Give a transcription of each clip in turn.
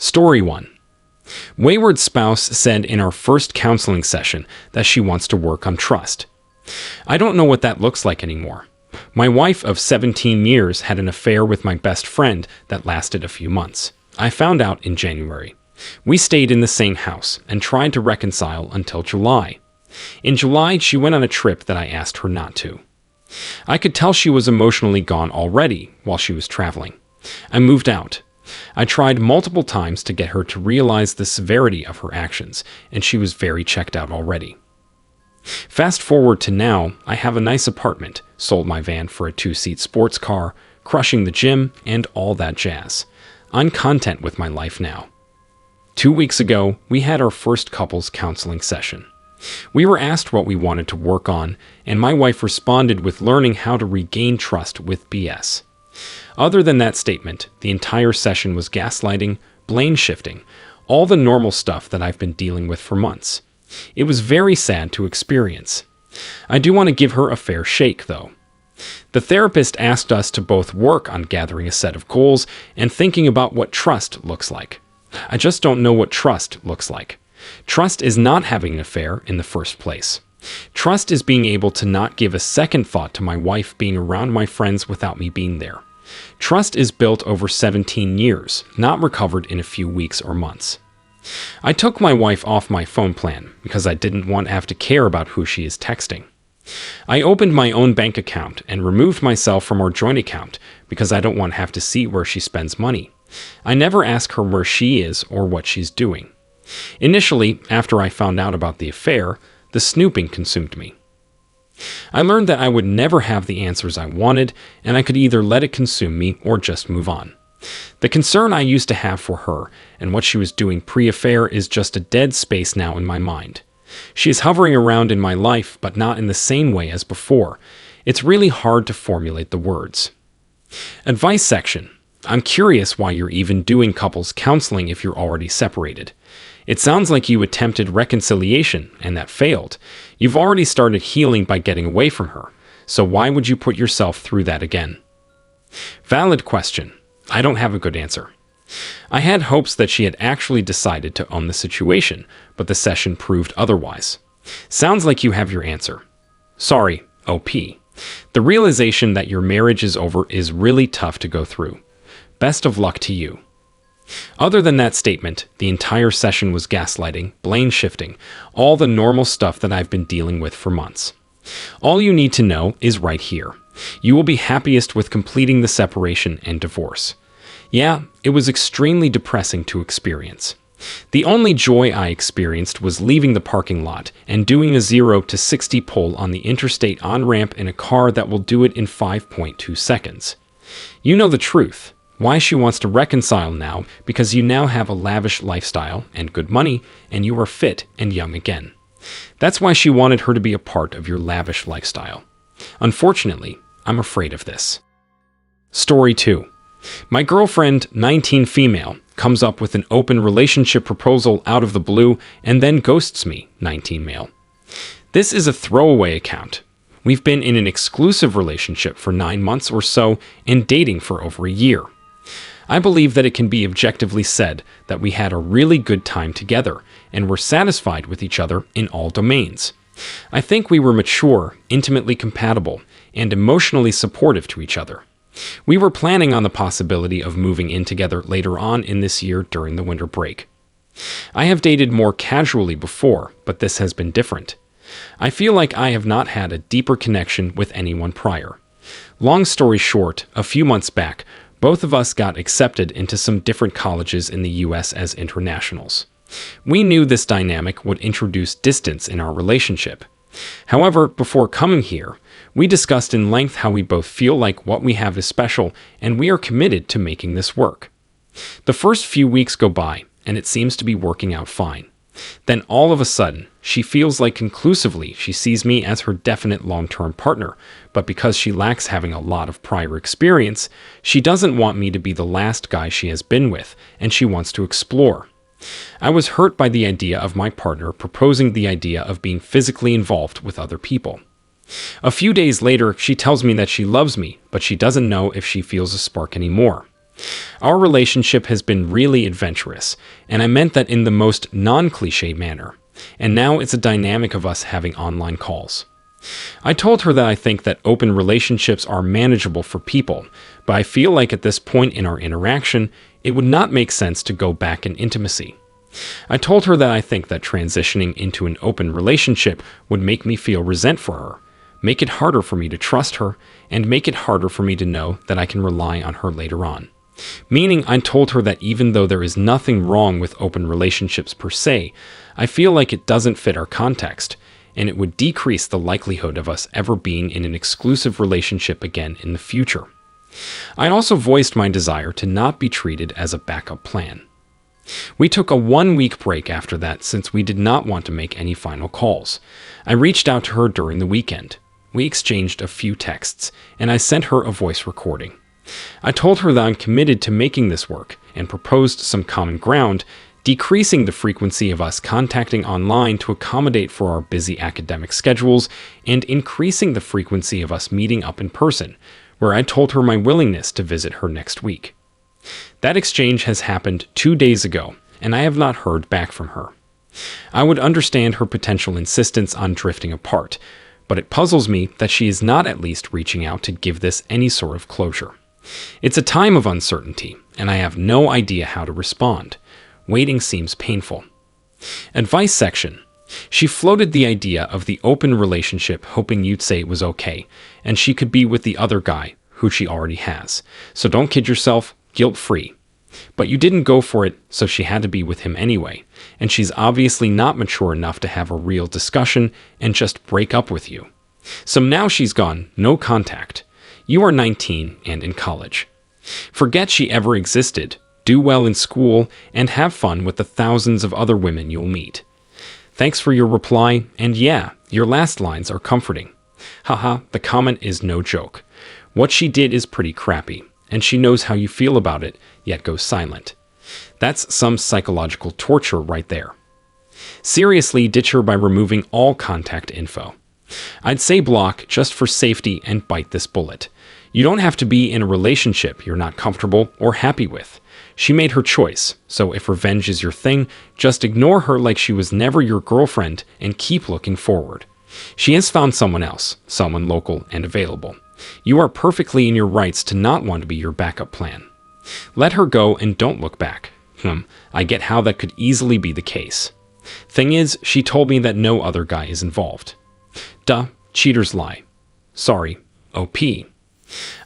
Story 1. Wayward spouse said in our first counseling session that she wants to work on trust. I don't know what that looks like anymore. My wife of 17 years had an affair with my best friend that lasted a few months. I found out in January. We stayed in the same house and tried to reconcile until July. In July, she went on a trip that I asked her not to. I could tell she was emotionally gone already while she was traveling. I moved out. I tried multiple times to get her to realize the severity of her actions, and she was very checked out already. Fast forward to now, I have a nice apartment, sold my van for a 2-seat sports car, crushing the gym, and all that jazz. I'm content with my life now. 2 weeks ago, we had our first couples counseling session. We were asked what we wanted to work on, and my wife responded with learning how to regain trust with BS. Other than that statement, the entire session was gaslighting, blame shifting, all the normal stuff that I've been dealing with for months. It was very sad to experience. I do want to give her a fair shake, though. The therapist asked us to both work on gathering a set of goals and thinking about what trust looks like. I just don't know what trust looks like. Trust is not having an affair in the first place. Trust is being able to not give a second thought to my wife being around my friends without me being there. Trust is built over 17 years, not recovered in a few weeks or months. I took my wife off my phone plan because I didn't want to have to care about who she is texting. I opened my own bank account and removed myself from our joint account because I don't want to have to see where she spends money. I never ask her where she is or what she's doing. Initially, after I found out about the affair, the snooping consumed me. I learned that I would never have the answers I wanted, and I could either let it consume me or just move on. The concern I used to have for her and what she was doing pre-affair is just a dead space now in my mind. She is hovering around in my life, but not in the same way as before. It's really hard to formulate the words. Advice section. I'm curious why you're even doing couples counseling if you're already separated. It sounds like you attempted reconciliation and that failed. You've already started healing by getting away from her, so why would you put yourself through that again? Valid question. I don't have a good answer. I had hopes that she had actually decided to own the situation, but the session proved otherwise. Sounds like you have your answer. Sorry, OP. The realization that your marriage is over is really tough to go through. Best of luck to you. Other than that statement, the entire session was gaslighting, blame shifting, all the normal stuff that I've been dealing with for months. All you need to know is right here. You will be happiest with completing the separation and divorce. Yeah, it was extremely depressing to experience. The only joy I experienced was leaving the parking lot and doing a 0 to 60 pull on the interstate on-ramp in a car that will do it in 5.2 seconds. You know the truth. Why she wants to reconcile now, because you now have a lavish lifestyle and good money, and you are fit and young again. That's why she wanted her to be a part of your lavish lifestyle. Unfortunately, I'm afraid of this. Story 2. My girlfriend, 19 female, comes up with an open relationship proposal out of the blue and then ghosts me, 19 male. This is a throwaway account. We've been in an exclusive relationship for 9 months or so and dating for over a year. I believe that it can be objectively said that we had a really good time together and were satisfied with each other in all domains. I think we were mature, intimately compatible, and emotionally supportive to each other. We were planning on the possibility of moving in together later on in this year during the winter break. I have dated more casually before, but this has been different. I feel like I have not had a deeper connection with anyone prior. Long story short, a few months back, both of us got accepted into some different colleges in the US as internationals. We knew this dynamic would introduce distance in our relationship. However, before coming here, we discussed in length how we both feel like what we have is special and we are committed to making this work. The first few weeks go by and it seems to be working out fine. Then all of a sudden, she feels like conclusively she sees me as her definite long-term partner, but because she lacks having a lot of prior experience, she doesn't want me to be the last guy she has been with, and she wants to explore. I was hurt by the idea of my partner proposing the idea of being physically involved with other people. A few days later, she tells me that she loves me, but she doesn't know if she feels a spark anymore. Our relationship has been really adventurous, and I meant that in the most non-cliche manner. And now it's a dynamic of us having online calls. I told her that I think that open relationships are manageable for people, but I feel like at this point in our interaction, it would not make sense to go back in intimacy. I told her that I think that transitioning into an open relationship would make me feel resent for her, make it harder for me to trust her, and make it harder for me to know that I can rely on her later on. Meaning, I told her that even though there is nothing wrong with open relationships per se, I feel like it doesn't fit our context, and it would decrease the likelihood of us ever being in an exclusive relationship again in the future. I also voiced my desire to not be treated as a backup plan. We took a 1-week break after that since we did not want to make any final calls. I reached out to her during the weekend. We exchanged a few texts, and I sent her a voice recording. I told her that I'm committed to making this work and proposed some common ground, decreasing the frequency of us contacting online to accommodate for our busy academic schedules and increasing the frequency of us meeting up in person, where I told her my willingness to visit her next week. That exchange has happened 2 days ago, and I have not heard back from her. I would understand her potential insistence on drifting apart, but it puzzles me that she is not at least reaching out to give this any sort of closure. It's a time of uncertainty, and I have no idea how to respond. Waiting seems painful. Advice section. She floated the idea of the open relationship, hoping you'd say it was okay, and she could be with the other guy, who she already has. So don't kid yourself, guilt-free. But you didn't go for it, so she had to be with him anyway, and she's obviously not mature enough to have a real discussion and just break up with you. So now she's gone, no contact. You are 19 and in college. Forget she ever existed. Do well in school and have fun with the thousands of other women you'll meet. Thanks for your reply, and yeah, your last lines are comforting. Haha, the comment is no joke. What she did is pretty crappy, and she knows how you feel about it, yet goes silent. That's some psychological torture right there. Seriously, ditch her by removing all contact info. I'd say block just for safety and bite this bullet. You don't have to be in a relationship you're not comfortable or happy with. She made her choice, so if revenge is your thing, just ignore her like she was never your girlfriend and keep looking forward. She has found someone else, someone local and available. You are perfectly in your rights to not want to be your backup plan. Let her go and don't look back. I get how that could easily be the case. Thing is, she told me that no other guy is involved. Duh, cheaters lie. Sorry, OP.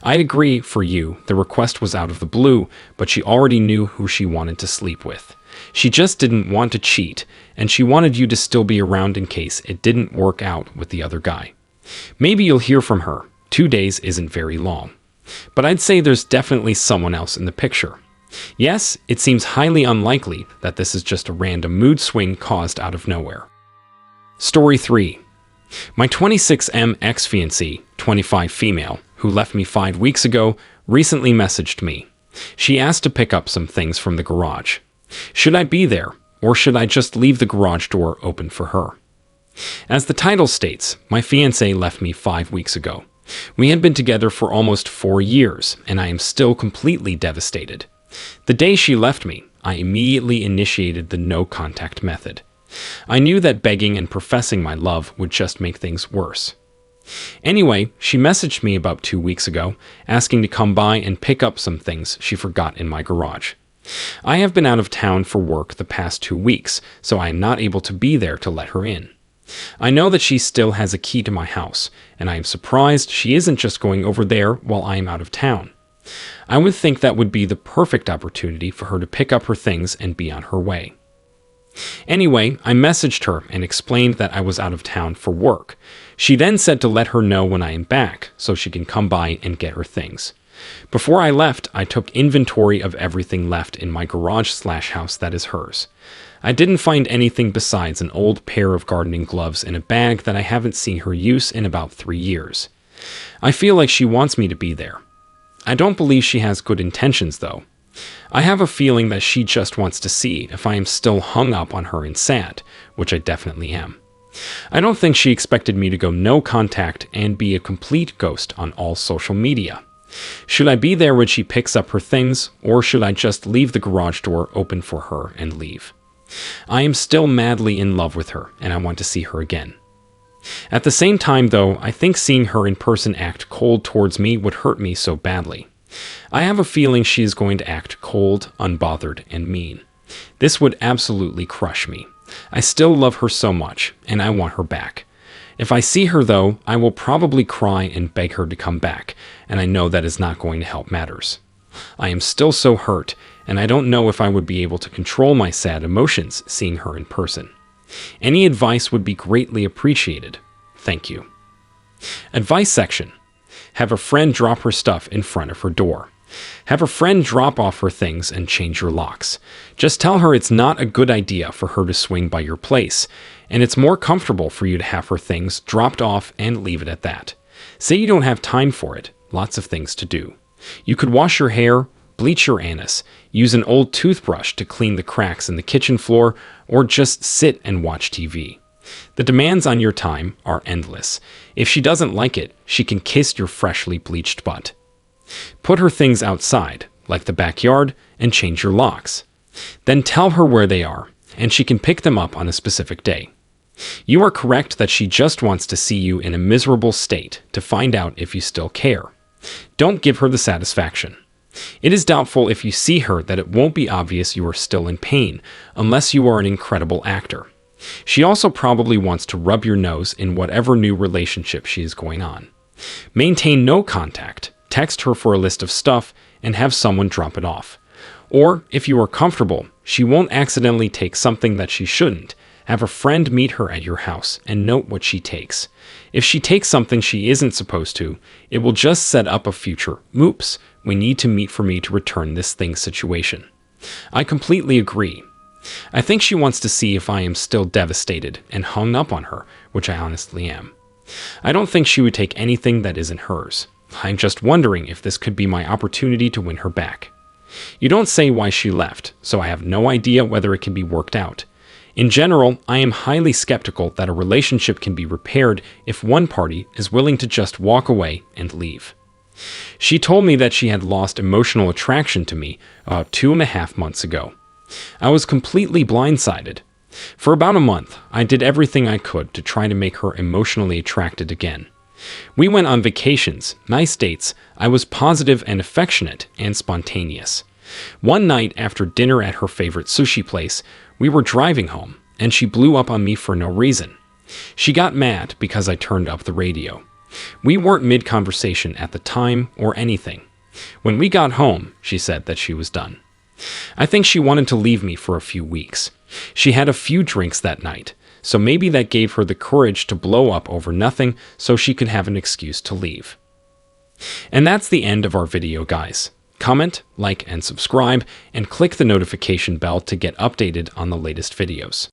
I'd agree for you, the request was out of the blue, but she already knew who she wanted to sleep with. She just didn't want to cheat, and she wanted you to still be around in case it didn't work out with the other guy. Maybe you'll hear from her. 2 days isn't very long. But I'd say there's definitely someone else in the picture. Yes, it seems highly unlikely that this is just a random mood swing caused out of nowhere. Story 3. My 26M ex-fiancée, 25 female, who left me 5 weeks ago, recently messaged me. She asked to pick up some things from the garage. Should I be there, or should I just leave the garage door open for her? As the title states, my fiancé left me 5 weeks ago. We had been together for almost 4 years, and I am still completely devastated. The day she left me, I immediately initiated the no-contact method. I knew that begging and professing my love would just make things worse. Anyway, she messaged me about 2 weeks ago, asking to come by and pick up some things she forgot in my garage. I have been out of town for work the past 2 weeks, so I am not able to be there to let her in. I know that she still has a key to my house, and I am surprised she isn't just going over there while I am out of town. I would think that would be the perfect opportunity for her to pick up her things and be on her way. Anyway, I messaged her and explained that I was out of town for work. She then said to let her know when I am back, so she can come by and get her things. Before I left, I took inventory of everything left in my garage/house that is hers. I didn't find anything besides an old pair of gardening gloves in a bag that I haven't seen her use in about 3 years. I feel like she wants me to be there. I don't believe she has good intentions, though. I have a feeling that she just wants to see if I am still hung up on her and sad, which I definitely am. I don't think she expected me to go no contact and be a complete ghost on all social media. Should I be there when she picks up her things, or should I just leave the garage door open for her and leave? I am still madly in love with her, and I want to see her again. At the same time, though, I think seeing her in person act cold towards me would hurt me so badly. I have a feeling she is going to act cold, unbothered, and mean. This would absolutely crush me. I still love her so much, and I want her back. If I see her, though, I will probably cry and beg her to come back, and I know that is not going to help matters. I am still so hurt, and I don't know if I would be able to control my sad emotions seeing her in person. Any advice would be greatly appreciated. Thank you. Advice section. Have a friend drop her stuff in front of her door. Have a friend drop off her things and change your locks. Just tell her it's not a good idea for her to swing by your place, and it's more comfortable for you to have her things dropped off and leave it at that. Say you don't have time for it, lots of things to do. You could wash your hair, bleach your anus, use an old toothbrush to clean the cracks in the kitchen floor, or just sit and watch TV. The demands on your time are endless. If she doesn't like it, she can kiss your freshly bleached butt. Put her things outside, like the backyard, and change your locks. Then tell her where they are, and she can pick them up on a specific day. You are correct that she just wants to see you in a miserable state to find out if you still care. Don't give her the satisfaction. It is doubtful if you see her that it won't be obvious you are still in pain, unless you are an incredible actor. She also probably wants to rub your nose in whatever new relationship she is going on. Maintain no contact. Text her for a list of stuff and have someone drop it off. Or, if you are comfortable, she won't accidentally take something that she shouldn't. Have a friend meet her at your house and note what she takes. If she takes something she isn't supposed to, it will just set up a future "oops, we need to meet for me to return this thing" situation. I completely agree. I think she wants to see if I am still devastated and hung up on her, which I honestly am. I don't think she would take anything that isn't hers. I'm just wondering if this could be my opportunity to win her back. You don't say why she left, so I have no idea whether it can be worked out. In general, I am highly skeptical that a relationship can be repaired if one party is willing to just walk away and leave. She told me that she had lost emotional attraction to me about 2.5 months ago. I was completely blindsided. For about a month, I did everything I could to try to make her emotionally attracted again. We went on vacations, nice dates. I was positive and affectionate and spontaneous. One night after dinner at her favorite sushi place, we were driving home, and she blew up on me for no reason. She got mad because I turned up the radio. We weren't mid-conversation at the time or anything. When we got home, she said that she was done. I think she wanted to leave me for a few weeks. She had a few drinks that night, so maybe that gave her the courage to blow up over nothing so she could have an excuse to leave. And that's the end of our video, guys. Comment, like, and subscribe, and click the notification bell to get updated on the latest videos.